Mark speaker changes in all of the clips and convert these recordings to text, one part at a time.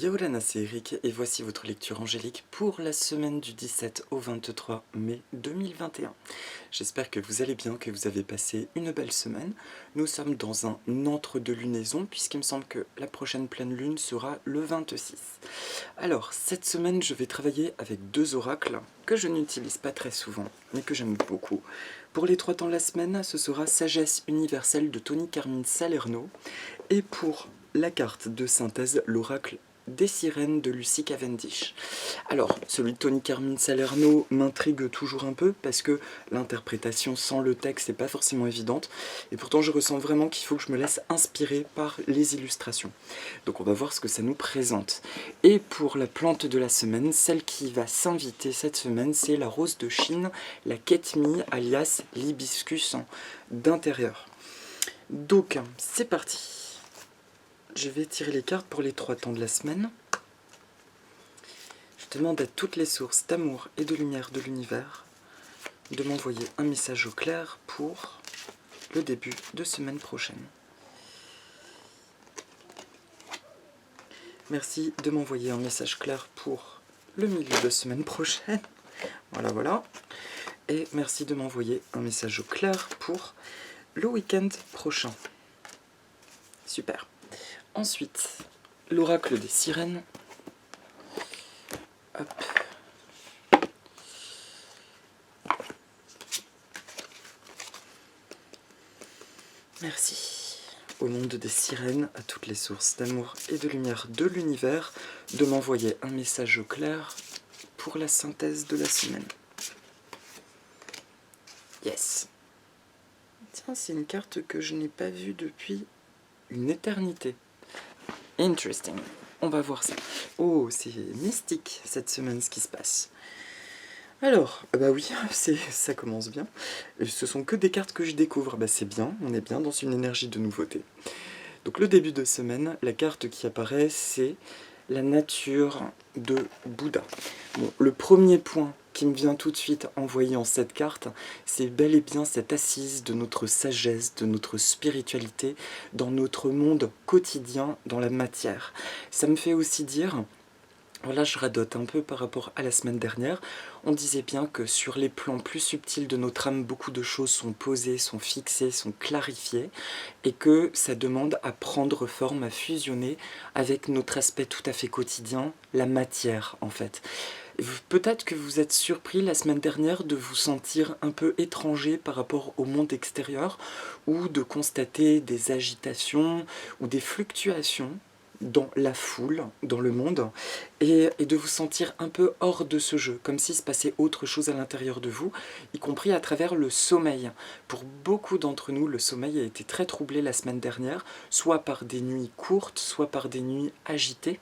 Speaker 1: Yo Lana, c'est Eric et voici votre lecture angélique pour la semaine du 17 au 23 mai 2021. J'espère que vous allez bien, que vous avez passé une belle semaine. Nous sommes dans un entre-deux lunaison puisqu'il me semble que la prochaine pleine lune sera le 26. Alors, cette semaine, je vais travailler avec deux oracles que je n'utilise pas très souvent, mais que j'aime beaucoup. Pour les 3 temps de la semaine, ce sera Sagesse universelle de Tony Carmine Salerno. Et pour la carte de synthèse, l'oracle des sirènes de Lucy Cavendish. Alors, celui de Tony Carmine Salerno m'intrigue toujours un peu parce que l'interprétation sans le texte n'est pas forcément évidente et pourtant je ressens vraiment qu'il faut que je me laisse inspirer par les illustrations. Donc on va voir ce que ça nous présente. Et pour la plante de la semaine, celle qui va s'inviter cette semaine, c'est la rose de Chine, la Ketmi alias l'hibiscus d'intérieur. Donc, c'est parti. Je vais tirer les cartes pour les 3 temps de la semaine. Je demande à toutes les sources d'amour et de lumière de l'univers de m'envoyer un message au clair pour le début de semaine prochaine. Merci de m'envoyer un message clair pour le milieu de semaine prochaine. Voilà. Et merci de m'envoyer un message au clair pour le week-end prochain. Super. Ensuite, l'oracle des sirènes. Hop. Merci au monde des sirènes, à toutes les sources d'amour et de lumière de l'univers, de m'envoyer un message au clair pour la synthèse de la semaine. Yes. Tiens, c'est une carte que je n'ai pas vue depuis une éternité. Interesting. On va voir ça. Oh, c'est mystique cette semaine ce qui se passe. Alors, bah oui, ça commence bien. Ce sont que des cartes que je découvre. Bah c'est bien, on est bien dans une énergie de nouveauté. Donc le début de semaine, la carte qui apparaît, c'est la nature de Bouddha. Bon, le premier point qui me vient tout de suite en voyant cette carte, c'est bel et bien cette assise de notre sagesse, de notre spiritualité dans notre monde quotidien, dans la matière. Ça me fait aussi dire, voilà, je radote un peu par rapport à la semaine dernière, on disait bien que sur les plans plus subtils de notre âme, beaucoup de choses sont posées, sont fixées, sont clarifiées, et que ça demande à prendre forme, à fusionner avec notre aspect tout à fait quotidien, la matière en fait. Peut-être que vous êtes surpris la semaine dernière de vous sentir un peu étranger par rapport au monde extérieur ou de constater des agitations ou des fluctuations dans la foule, dans le monde, et de vous sentir un peu hors de ce jeu, comme s'il se passait autre chose à l'intérieur de vous, y compris à travers le sommeil. Pour beaucoup d'entre nous, le sommeil a été très troublé la semaine dernière, soit par des nuits courtes, soit par des nuits agitées.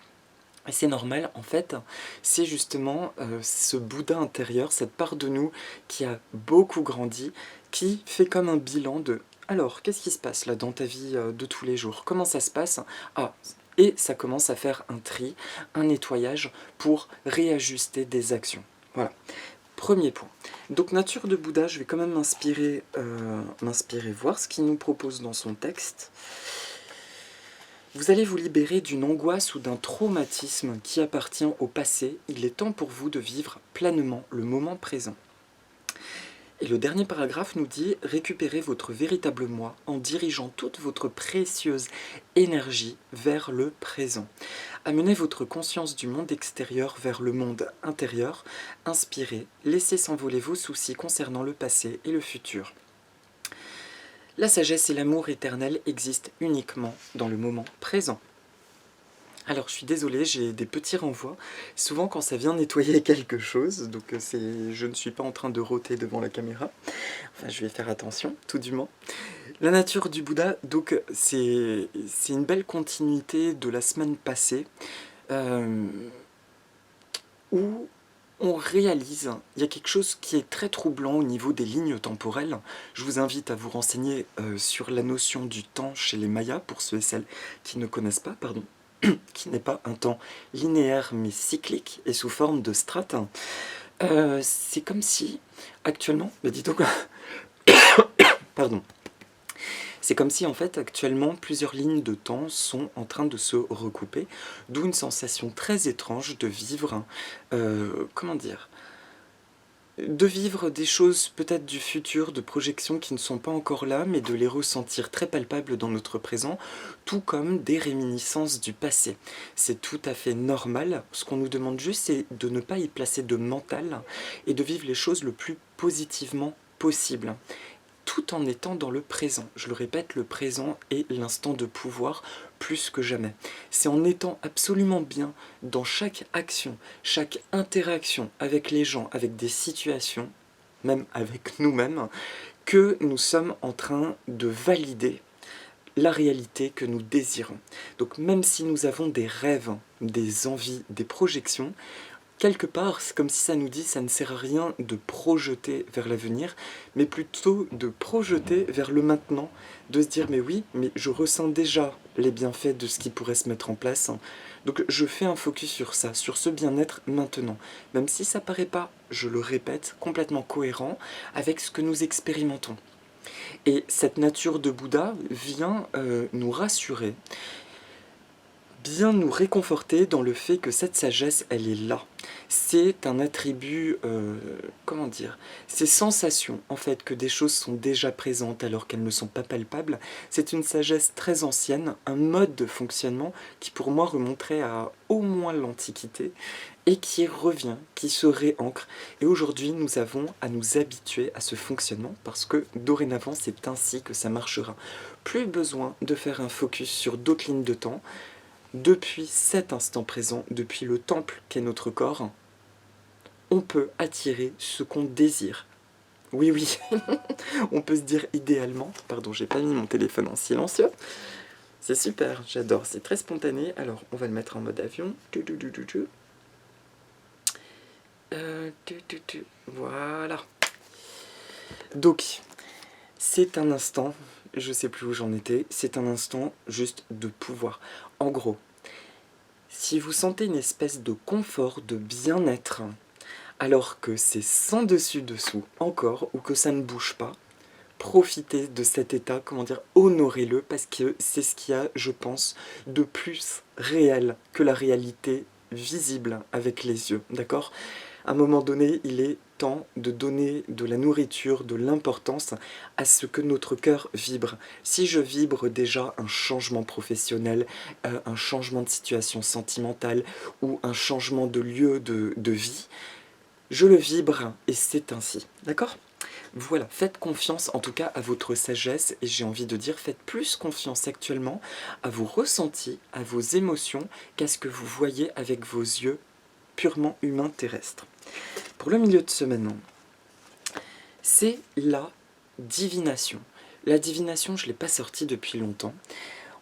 Speaker 1: Et c'est normal, en fait, c'est justement ce Bouddha intérieur, cette part de nous qui a beaucoup grandi, qui fait comme un bilan de « Alors, qu'est-ce qui se passe là dans ta vie de tous les jours? Comment ça se passe ?» Et ça commence à faire un tri, un nettoyage pour réajuster des actions. Voilà. Premier point. Donc, nature de Bouddha, je vais quand même m'inspirer, voir ce qu'il nous propose dans son texte. Vous allez vous libérer d'une angoisse ou d'un traumatisme qui appartient au passé. Il est temps pour vous de vivre pleinement le moment présent. Et le dernier paragraphe nous dit « Récupérez votre véritable moi en dirigeant toute votre précieuse énergie vers le présent. Amenez votre conscience du monde extérieur vers le monde intérieur. Inspirez, laissez s'envoler vos soucis concernant le passé et le futur. » La sagesse et l'amour éternel existent uniquement dans le moment présent. Alors je suis désolé, j'ai des petits renvois, souvent quand ça vient nettoyer quelque chose, donc je ne suis pas en train de rôter devant la caméra, enfin je vais faire attention, tout du moins. La nature du Bouddha, donc c'est une belle continuité de la semaine passée, où on réalise, il y a quelque chose qui est très troublant au niveau des lignes temporelles. Je vous invite à vous renseigner sur la notion du temps chez les Mayas, pour ceux et celles qui ne connaissent pas, pardon, qui n'est pas un temps linéaire mais cyclique et sous forme de strates. C'est comme si, actuellement, bah dis donc, pardon, C'est comme si en fait actuellement plusieurs lignes de temps sont en train de se recouper, d'où une sensation très étrange de vivre, comment dire, de vivre des choses peut-être du futur, de projections qui ne sont pas encore là, mais de les ressentir très palpables dans notre présent, tout comme des réminiscences du passé. C'est tout à fait normal. Ce qu'on nous demande juste, c'est de ne pas y placer de mental et de vivre les choses le plus positivement possible, tout en étant dans le présent. Je le répète, le présent est l'instant de pouvoir plus que jamais. C'est en étant absolument bien dans chaque action, chaque interaction avec les gens, avec des situations, même avec nous-mêmes, que nous sommes en train de valider la réalité que nous désirons. Donc même si nous avons des rêves, des envies, des projections, quelque part, c'est comme si ça nous dit ça ne sert à rien de projeter vers l'avenir, mais plutôt de projeter vers le maintenant, de se dire mais oui, mais je ressens déjà les bienfaits de ce qui pourrait se mettre en place. Donc je fais un focus sur ça, sur ce bien-être maintenant, même si ça paraît pas, je le répète, complètement cohérent avec ce que nous expérimentons. Et cette nature de Bouddha vient nous rassurer, bien nous réconforter dans le fait que cette sagesse, elle est là. C'est un attribut, comment dire, ces sensations, en fait, que des choses sont déjà présentes alors qu'elles ne sont pas palpables, c'est une sagesse très ancienne, un mode de fonctionnement qui pour moi remonterait à au moins l'Antiquité, et qui revient, qui se réancre. Et aujourd'hui, nous avons à nous habituer à ce fonctionnement, parce que dorénavant, c'est ainsi que ça marchera. Plus besoin de faire un focus sur d'autres lignes de temps. Depuis cet instant présent, depuis le temple qu'est notre corps, on peut attirer ce qu'on désire. Oui, oui, on peut se dire idéalement, pardon, j'ai pas mis mon téléphone en silencieux, c'est super, j'adore, c'est très spontané. Alors, on va le mettre en mode avion. Voilà. Donc, c'est un instant, je sais plus où j'en étais, c'est un instant juste de pouvoir. En gros, si vous sentez une espèce de confort, de bien-être, alors que c'est sans dessus-dessous encore, ou que ça ne bouge pas, profitez de cet état, comment dire, honorez-le, parce que c'est ce qu'il y a, je pense, de plus réel que la réalité visible avec les yeux, d'accord ? À un moment donné, il est temps de donner de la nourriture, de l'importance à ce que notre cœur vibre. Si je vibre déjà un changement professionnel, un changement de situation sentimentale ou un changement de lieu de vie, je le vibre et c'est ainsi. D'accord ? Voilà, faites confiance en tout cas à votre sagesse et j'ai envie de dire faites plus confiance actuellement à vos ressentis, à vos émotions qu'à ce que vous voyez avec vos yeux purement humains terrestres. Pour le milieu de semaine, c'est la divination. La divination, je ne l'ai pas sortie depuis longtemps.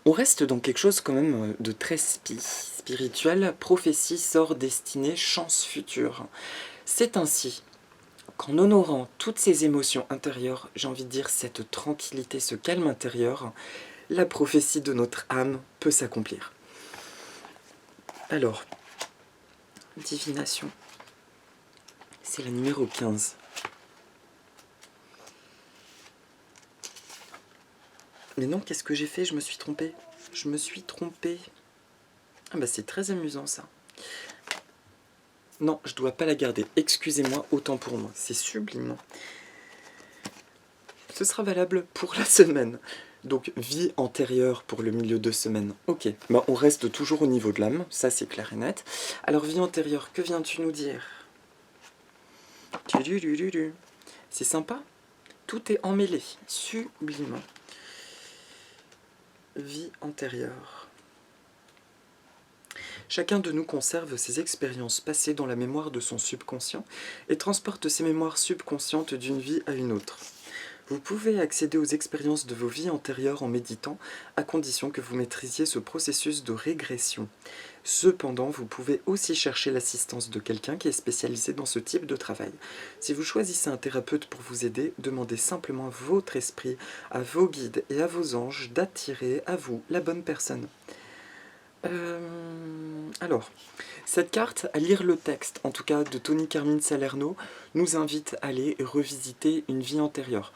Speaker 1: On reste dans quelque chose quand même de très spirituel. Prophétie, sort, destinée, chance future. C'est ainsi qu'en honorant toutes ces émotions intérieures, j'ai envie de dire cette tranquillité, ce calme intérieur, la prophétie de notre âme peut s'accomplir. Alors, divination, c'est la numéro 15. Mais non, qu'est-ce que j'ai fait? Je me suis trompée. Je me suis trompée. Ah bah c'est très amusant ça. Non, je dois pas la garder. Excusez-moi, autant pour moi. C'est sublime. Ce sera valable pour la semaine. Donc, vie antérieure pour le milieu de semaine. Ok, bah, on reste toujours au niveau de l'âme. Ça, c'est clair et net. Alors, vie antérieure, que viens-tu nous dire? C'est sympa. Tout est emmêlé. Sublime. Vie antérieure. Chacun de nous conserve ses expériences passées dans la mémoire de son subconscient et transporte ces mémoires subconscientes d'une vie à une autre. Vous pouvez accéder aux expériences de vos vies antérieures en méditant, à condition que vous maîtrisiez ce processus de régression. Cependant, vous pouvez aussi chercher l'assistance de quelqu'un qui est spécialisé dans ce type de travail. Si vous choisissez un thérapeute pour vous aider, demandez simplement à votre esprit, à vos guides et à vos anges d'attirer à vous la bonne personne. Alors, cette carte, à lire le texte, en tout cas de Tony Carmine Salerno, nous invite à aller revisiter une vie antérieure.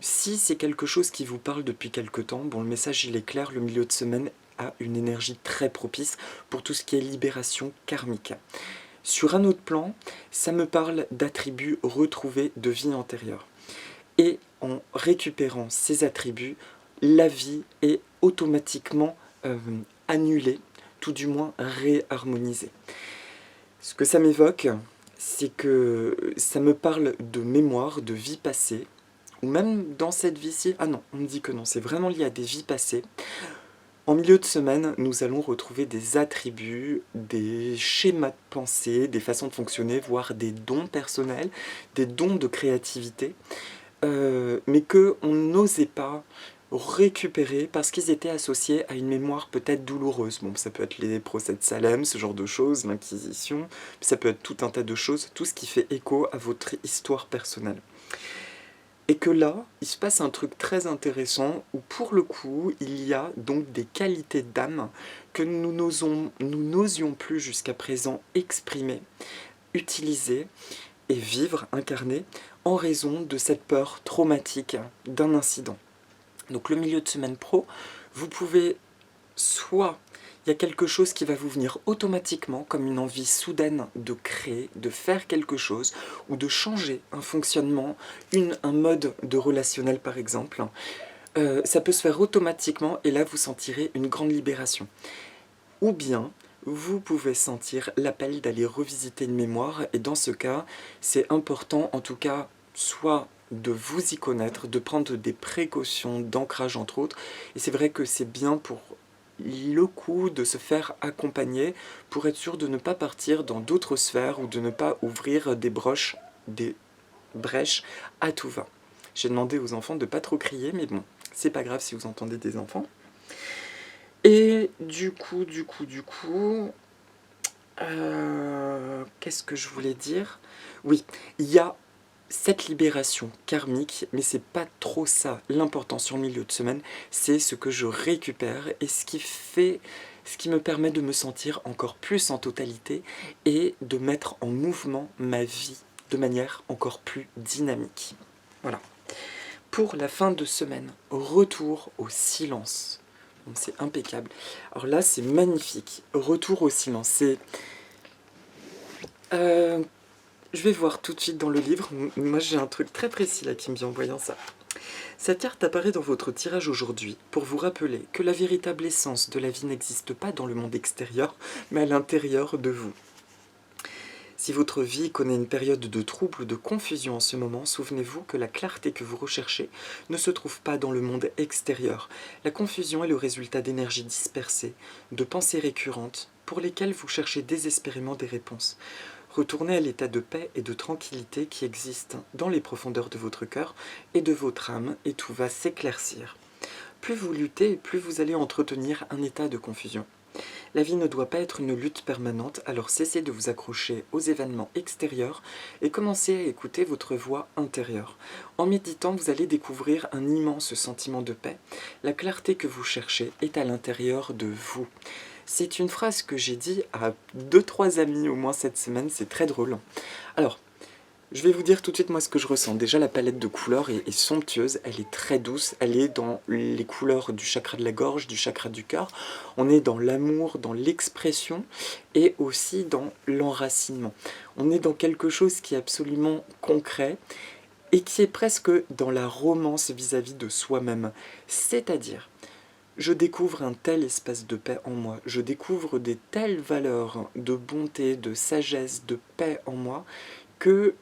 Speaker 1: Si c'est quelque chose qui vous parle depuis quelque temps, bon, le message il est clair, le milieu de semaine a une énergie très propice pour tout ce qui est libération karmique. Sur un autre plan, ça me parle d'attributs retrouvés de vie antérieure. Et en récupérant ces attributs, la vie est automatiquement annulée, tout du moins réharmonisée. Ce que ça m'évoque, c'est que ça me parle de mémoire, de vie passée, ou même dans cette vie-ci, ah non, on me dit que non, c'est vraiment lié à des vies passées. En milieu de semaine, nous allons retrouver des attributs, des schémas de pensée, des façons de fonctionner, voire des dons personnels, des dons de créativité, mais qu'on n'osait pas récupérer parce qu'ils étaient associés à une mémoire peut-être douloureuse. Bon, ça peut être les procès de Salem, ce genre de choses, l'Inquisition, ça peut être tout un tas de choses, tout ce qui fait écho à votre histoire personnelle. Et que là, il se passe un truc très intéressant où pour le coup, il y a donc des qualités d'âme que nous n'osions plus jusqu'à présent exprimer, utiliser et vivre, incarner, en raison de cette peur traumatique d'un incident. Donc le milieu de semaine pro, vous pouvez soit il y a quelque chose qui va vous venir automatiquement comme une envie soudaine de créer, de faire quelque chose ou de changer un fonctionnement, un mode de relationnel par exemple. Ça peut se faire automatiquement et là vous sentirez une grande libération. Ou bien vous pouvez sentir l'appel d'aller revisiter une mémoire et dans ce cas c'est important en tout cas soit de vous y connaître, de prendre des précautions d'ancrage entre autres et c'est vrai que c'est bien pour le coup de se faire accompagner pour être sûr de ne pas partir dans d'autres sphères ou de ne pas ouvrir des brèches à tout va. J'ai demandé aux enfants de ne pas trop crier, mais bon, c'est pas grave si vous entendez des enfants. Et du coup, qu'est-ce que je voulais dire? Oui, il y a cette libération karmique, mais c'est pas trop ça l'important sur le milieu de semaine, c'est ce que je récupère et ce qui me permet de me sentir encore plus en totalité et de mettre en mouvement ma vie de manière encore plus dynamique. Voilà. Pour la fin de semaine, retour au silence. Donc c'est impeccable. Alors là, c'est magnifique. Retour au silence. C'est... je vais voir tout de suite dans le livre. Moi, j'ai un truc très précis là qui me vient en voyant ça. Cette carte apparaît dans votre tirage aujourd'hui pour vous rappeler que la véritable essence de la vie n'existe pas dans le monde extérieur, mais à l'intérieur de vous. Si votre vie connaît une période de trouble ou de confusion en ce moment, souvenez-vous que la clarté que vous recherchez ne se trouve pas dans le monde extérieur. La confusion est le résultat d'énergies dispersées, de pensées récurrentes, pour lesquelles vous cherchez désespérément des réponses. Retournez à l'état de paix et de tranquillité qui existe dans les profondeurs de votre cœur et de votre âme, et tout va s'éclaircir. Plus vous luttez, plus vous allez entretenir un état de confusion. La vie ne doit pas être une lutte permanente, alors cessez de vous accrocher aux événements extérieurs et commencez à écouter votre voix intérieure. En méditant, vous allez découvrir un immense sentiment de paix. La clarté que vous cherchez est à l'intérieur de vous. C'est une phrase que j'ai dit à 2-3 amis au moins cette semaine, c'est très drôle. Alors, je vais vous dire tout de suite moi ce que je ressens. Déjà la palette de couleurs est somptueuse, elle est très douce, elle est dans les couleurs du chakra de la gorge, du chakra du cœur. On est dans l'amour, dans l'expression et aussi dans l'enracinement. On est dans quelque chose qui est absolument concret et qui est presque dans la romance vis-à-vis de soi-même. C'est-à-dire, je découvre un tel espace de paix en moi, je découvre des telles valeurs de bonté, de sagesse, de paix en moi que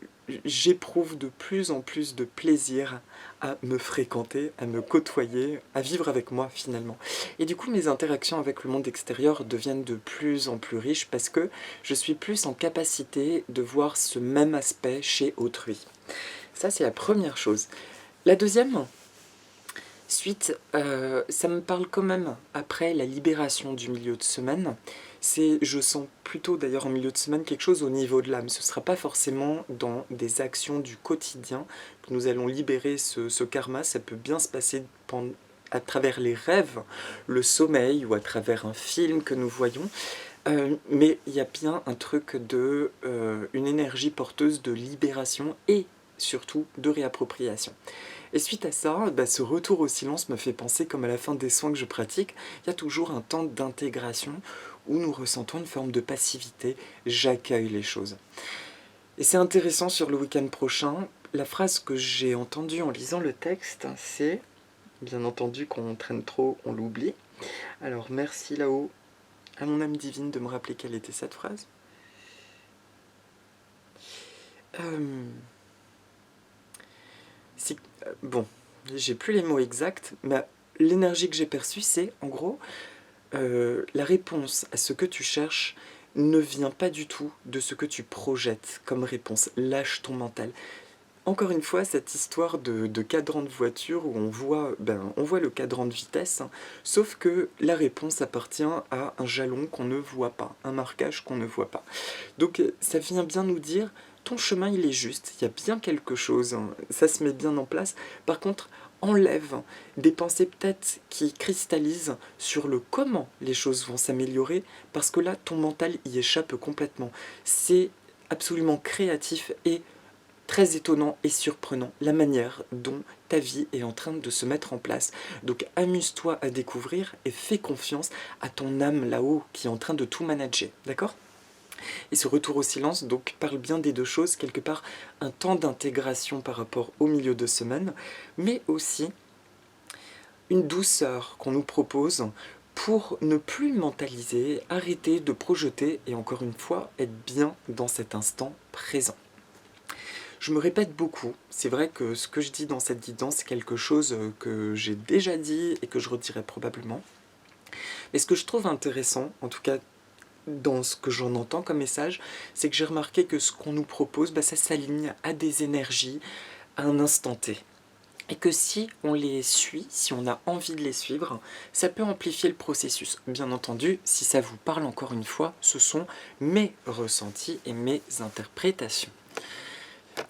Speaker 1: j'éprouve de plus en plus de plaisir à me fréquenter, à me côtoyer, à vivre avec moi finalement. Et du coup mes interactions avec le monde extérieur deviennent de plus en plus riches parce que je suis plus en capacité de voir ce même aspect chez autrui. Ça c'est la première chose. La deuxième, ça me parle quand même, après la libération du milieu de semaine, je sens plutôt d'ailleurs en milieu de semaine quelque chose au niveau de l'âme. Ce ne sera pas forcément dans des actions du quotidien que nous allons libérer ce karma, ça peut bien se passer à travers les rêves, le sommeil ou à travers un film que nous voyons. Mais il y a bien un truc une énergie porteuse de libération et surtout de réappropriation. Et suite à ça, ce retour au silence me fait penser comme à la fin des soins que je pratique, il y a toujours un temps d'intégration où nous ressentons une forme de passivité, j'accueille les choses. Et c'est intéressant sur le week-end prochain, la phrase que j'ai entendue en lisant le texte, c'est, bien entendu quand on traîne trop, on l'oublie. Alors merci là-haut à mon âme divine de me rappeler quelle était cette phrase. Bon, j'ai plus les mots exacts, mais l'énergie que j'ai perçue, c'est, en gros, la réponse à ce que tu cherches ne vient pas du tout de ce que tu projettes comme réponse. Lâche ton mental. Encore une fois, cette histoire de cadran de voiture où on voit le cadran de vitesse, hein, sauf que la réponse appartient à un jalon qu'on ne voit pas, un marquage qu'on ne voit pas. Donc ça vient bien nous dire, ton chemin il est juste, il y a bien quelque chose, hein, ça se met bien en place. Par contre, enlève des pensées peut-être qui cristallisent sur le comment les choses vont s'améliorer, parce que là, ton mental y échappe complètement. C'est absolument créatif et très étonnant et surprenant la manière dont ta vie est en train de se mettre en place. Donc amuse-toi à découvrir et fais confiance à ton âme là-haut qui est en train de tout manager, d'accord ? Et ce retour au silence donc parle bien des deux choses, quelque part un temps d'intégration par rapport au milieu de semaine, mais aussi une douceur qu'on nous propose pour ne plus mentaliser, arrêter de projeter et encore une fois être bien dans cet instant présent. Je me répète beaucoup, c'est vrai que ce que je dis dans cette guidance, c'est quelque chose que j'ai déjà dit et que je redirai probablement. Mais ce que je trouve intéressant, en tout cas dans ce que j'en entends comme message, c'est que j'ai remarqué que ce qu'on nous propose, ça s'aligne à des énergies à un instant T. Et que si on les suit, si on a envie de les suivre, ça peut amplifier le processus. Bien entendu, si ça vous parle encore une fois, ce sont mes ressentis et mes interprétations.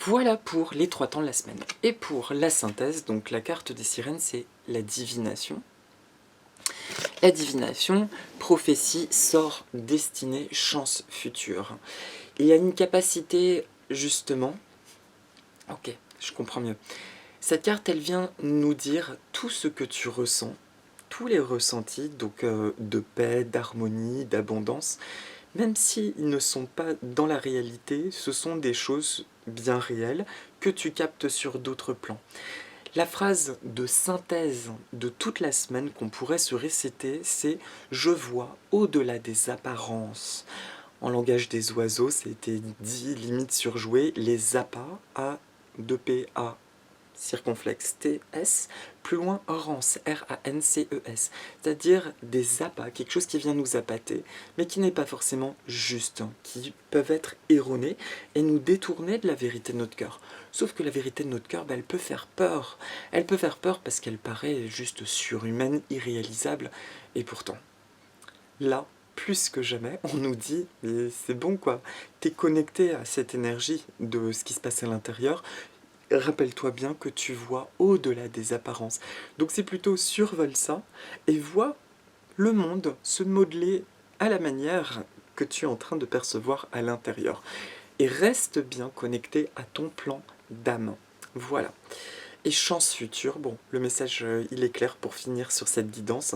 Speaker 1: Voilà pour les 3 temps de la semaine. Et pour la synthèse, donc la carte des sirènes, c'est la divination. La divination, prophétie, sort, destinée, chance future. Il y a une capacité, justement... Ok, je comprends mieux. Cette carte, elle vient nous dire tout ce que tu ressens, tous les ressentis, donc de paix, d'harmonie, d'abondance, même s'ils ne sont pas dans la réalité, ce sont des choses bien réelles que tu captes sur d'autres plans. La phrase de synthèse de toute la semaine qu'on pourrait se réciter, c'est « Je vois au-delà des apparences ». En langage des oiseaux, c'était dit, limite surjoué, les appâts, A-2-P-A, circonflexe T-S, plus loin rance, R-A-N-C-E-S, c'est-à-dire des appâts, quelque chose qui vient nous appâter, mais qui n'est pas forcément juste, qui peuvent être erronés et nous détourner de la vérité de notre cœur. Sauf que la vérité de notre cœur, elle peut faire peur. Elle peut faire peur parce qu'elle paraît juste surhumaine, irréalisable, et pourtant, là, plus que jamais, on nous dit, mais c'est bon quoi, t'es connecté à cette énergie de ce qui se passe à l'intérieur, rappelle-toi bien que tu vois au-delà des apparences. Donc c'est plutôt survole ça et vois le monde se modeler à la manière que tu es en train de percevoir à l'intérieur. Et reste bien connecté à ton plan d'âme. Voilà. Et chance future, bon, le message il est clair pour finir sur cette guidance.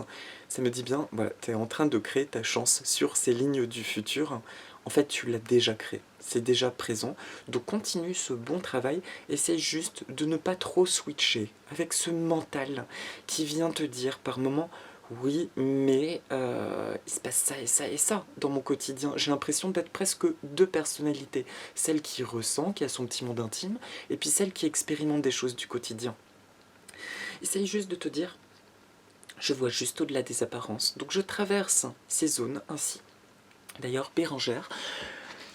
Speaker 1: Ça me dit bien, voilà, tu es en train de créer ta chance sur ces lignes du futur. En fait, tu l'as déjà créé, c'est déjà présent. Donc continue ce bon travail, essaie juste de ne pas trop switcher avec ce mental qui vient te dire par moments oui, mais il se passe ça et ça et ça dans mon quotidien. J'ai l'impression d'être presque deux personnalités. Celle qui ressent, qui a son petit monde intime, et puis celle qui expérimente des choses du quotidien. Essaye juste de te dire, je vois juste au-delà des apparences. Donc je traverse ces zones ainsi. D'ailleurs, Bérengère,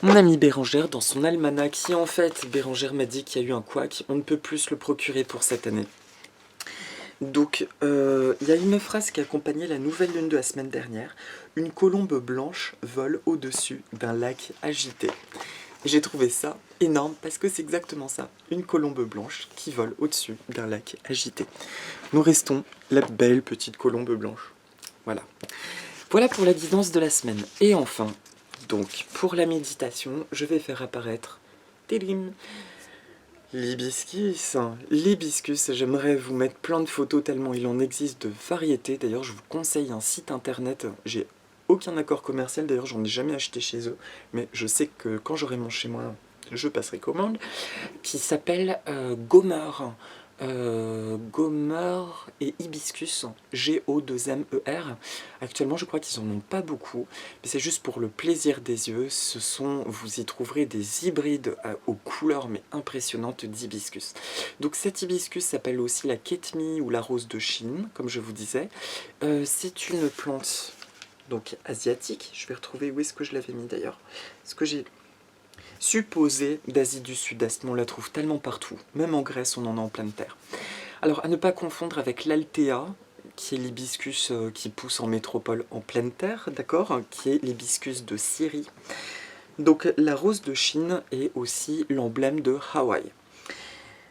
Speaker 1: mon ami Bérengère, dans son almanach, qui en fait, Bérengère m'a dit qu'il y a eu un couac, on ne peut plus le procurer pour cette année. Donc, il y a une phrase qui accompagnait la nouvelle lune de la semaine dernière. Une colombe blanche vole au-dessus d'un lac agité. J'ai trouvé ça énorme parce que c'est exactement ça. Une colombe blanche qui vole au-dessus d'un lac agité. Nous restons la belle petite colombe blanche. Voilà. Voilà pour la guidance de la semaine. Et enfin, donc, pour la méditation, je vais faire apparaître L'hibiscus, l'hibiscus, j'aimerais vous mettre plein de photos tellement il en existe de variétés. D'ailleurs, je vous conseille un site internet. J'ai aucun accord commercial, d'ailleurs, j'en ai jamais acheté chez eux. Mais je sais que quand j'aurai mon chez moi, je passerai commande. Qui s'appelle Gomer. Gomer et Hibiscus, G-O-2-M-E-R. Actuellement, je crois qu'ils en ont pas beaucoup, mais c'est juste pour le plaisir des yeux. Vous y trouverez des hybrides aux couleurs mais impressionnantes d'hibiscus. Donc cet hibiscus s'appelle aussi la Ketmi ou la rose de Chine, comme je vous disais. C'est une plante donc asiatique. Je vais retrouver où est-ce que je l'avais mis d'ailleurs. Est-ce que j'ai supposée d'Asie du Sud-Est, mais on la trouve tellement partout. Même en Grèce, on en a en pleine terre. Alors, à ne pas confondre avec l'Altea, qui est l'hibiscus qui pousse en métropole en pleine terre, d'accord, qui est l'hibiscus de Syrie. Donc, la rose de Chine est aussi l'emblème de Hawaï.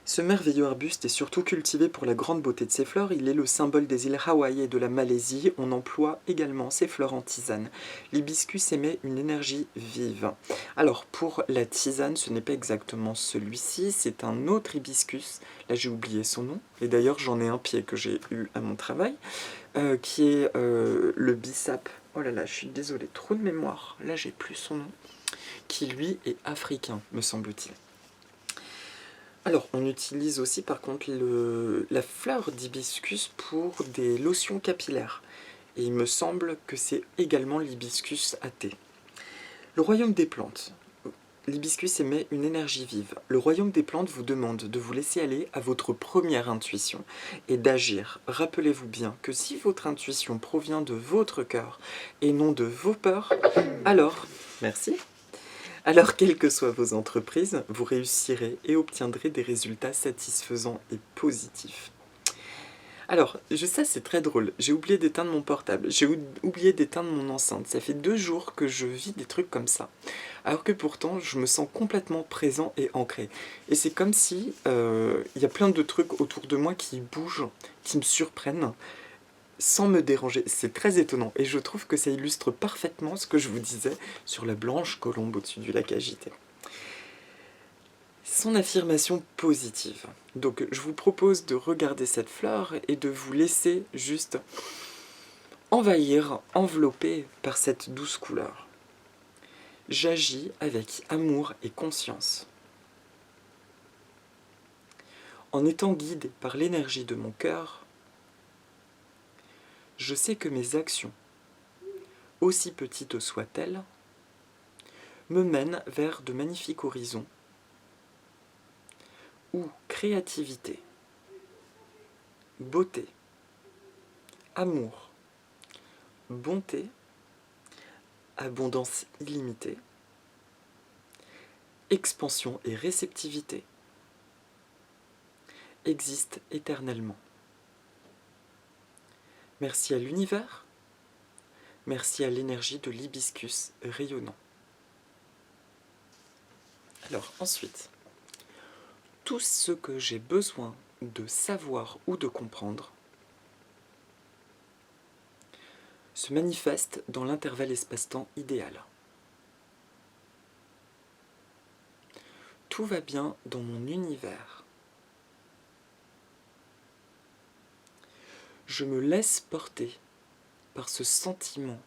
Speaker 1: Ce merveilleux arbuste est surtout cultivé pour la grande beauté de ses fleurs. Il est le symbole des îles Hawaï et de la Malaisie. On emploie également ses fleurs en tisane. L'hibiscus émet une énergie vive. Alors, pour la tisane, ce n'est pas exactement celui-ci, c'est un autre hibiscus. Là, j'ai oublié son nom. Et d'ailleurs, j'en ai un pied que j'ai eu à mon travail, qui est le bissap. Oh là là, je suis désolée, trop de mémoire. Là, j'ai plus son nom. Qui, lui, est africain, me semble-t-il. Alors, on utilise aussi par contre la fleur d'hibiscus pour des lotions capillaires. Et il me semble que c'est également l'hibiscus à thé. Le royaume des plantes. L'hibiscus émet une énergie vive. Le royaume des plantes vous demande de vous laisser aller à votre première intuition et d'agir. Rappelez-vous bien que si votre intuition provient de votre cœur et non de vos peurs, alors, merci. Alors, quelles que soient vos entreprises, vous réussirez et obtiendrez des résultats satisfaisants et positifs. Alors, ça c'est très drôle, j'ai oublié d'éteindre mon portable, j'ai oublié d'éteindre mon enceinte, ça fait 2 jours que je vis des trucs comme ça, alors que pourtant je me sens complètement présent et ancré. Et c'est comme si y a plein de trucs autour de moi qui bougent, qui me surprennent, sans me déranger. C'est très étonnant et je trouve que ça illustre parfaitement ce que je vous disais sur la blanche colombe au-dessus du lac agité. Son affirmation positive. Donc je vous propose de regarder cette fleur et de vous laisser juste envahir, envelopper par cette douce couleur. J'agis avec amour et conscience. En étant guidé par l'énergie de mon cœur, je sais que mes actions, aussi petites soient-elles, me mènent vers de magnifiques horizons où créativité, beauté, amour, bonté, abondance illimitée, expansion et réceptivité existent éternellement. Merci à l'univers, merci à l'énergie de l'hibiscus rayonnant. Alors ensuite, tout ce que j'ai besoin de savoir ou de comprendre se manifeste dans l'intervalle espace-temps idéal. Tout va bien dans mon univers. Je me laisse porter par ce sentiment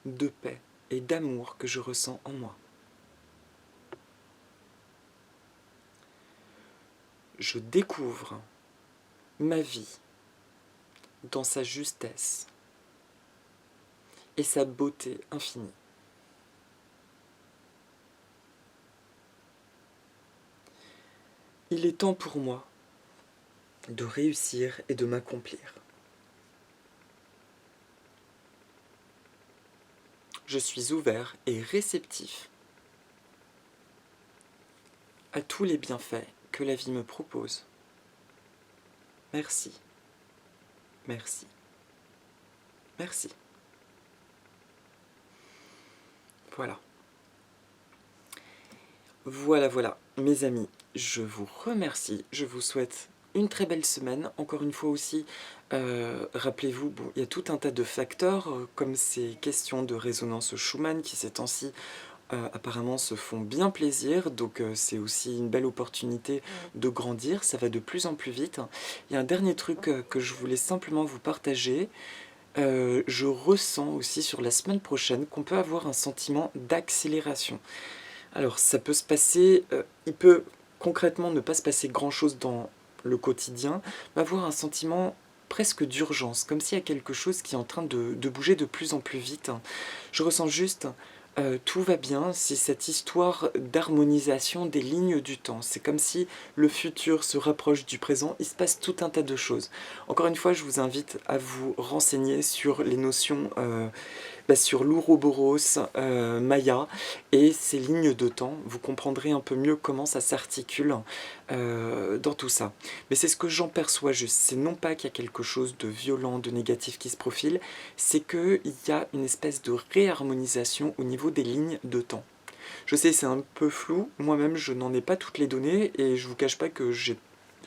Speaker 1: de paix et d'amour que je ressens en moi. Je découvre ma vie dans sa justesse et sa beauté infinie. Il est temps pour moi de réussir et de m'accomplir. Je suis ouvert et réceptif à tous les bienfaits que la vie me propose. Merci, merci, merci. Voilà. Voilà, mes amis, je vous remercie, je vous souhaite une très belle semaine. Encore une fois aussi, rappelez-vous, bon, il y a tout un tas de facteurs, comme ces questions de résonance Schumann qui ces temps-ci apparemment se font bien plaisir, donc c'est aussi une belle opportunité de grandir, ça va de plus en plus vite. Il y a un dernier truc que je voulais simplement vous partager. Je ressens aussi sur la semaine prochaine qu'on peut avoir un sentiment d'accélération. Alors ça peut se passer, il peut concrètement ne pas se passer grand chose dans le quotidien, mais avoir un sentiment presque d'urgence, comme s'il y a quelque chose qui est en train de bouger de plus en plus vite. Je ressens juste, tout va bien, c'est cette histoire d'harmonisation des lignes du temps. C'est comme si le futur se rapproche du présent, il se passe tout un tas de choses. Encore une fois, je vous invite à vous renseigner sur les notions sur l'Ouroboros, Maya et ces lignes de temps. Vous comprendrez un peu mieux comment ça s'articule dans tout ça. Mais c'est ce que j'en perçois juste. C'est non pas qu'il y a quelque chose de violent, de négatif qui se profile, c'est qu'il y a une espèce de réharmonisation au niveau des lignes de temps. Je sais, c'est un peu flou. Moi-même, je n'en ai pas toutes les données et je vous cache pas que je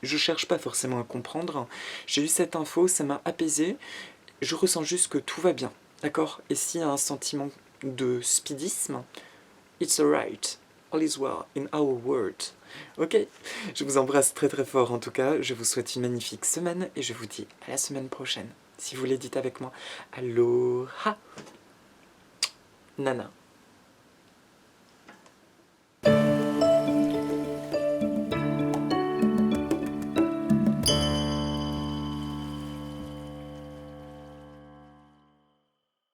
Speaker 1: cherche pas forcément à comprendre. J'ai eu cette info, ça m'a apaisé. Je ressens juste que tout va bien. D'accord? Et s'il y a un sentiment de speedisme, it's alright. All is well in our world. Ok? Je vous embrasse très très fort en tout cas. Je vous souhaite une magnifique semaine et je vous dis à la semaine prochaine. Si vous les dites avec moi, aloha! Nana.